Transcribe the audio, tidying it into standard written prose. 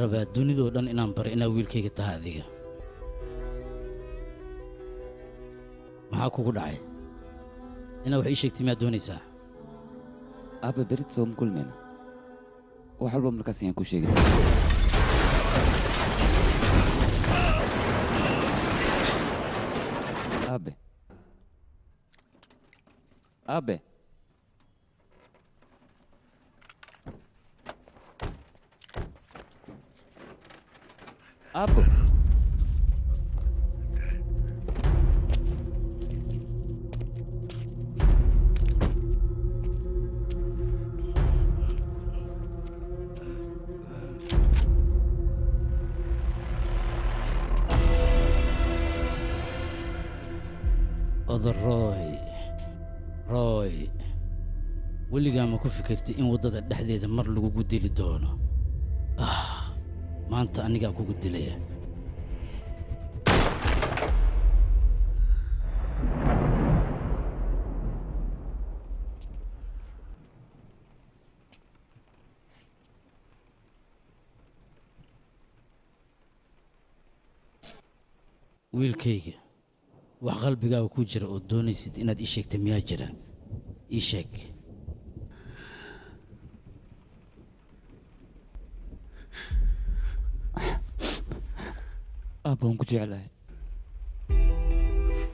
rabaa dunidoo dhan inaan baro inaa wiilkayga tahay adiga. maxaa kugu dhacay inaa wax ii sheegtay miyaad doonaysaa? Aabe berit soo ma kulmayna. wax walba markaas ayaan ku sheegay. Aabe. Aabe. Aabe. روي weligaa ma ku fikirtay in waddada dhexdeeda mar lagugu dili doono? maanta anigaa kugu dilaya. wiilkayga wax qalbigaaga ku jira oo doonaysid inaad ii sheegtay miyaa jira? ii sheeg. Aabe waan ku jeclahay.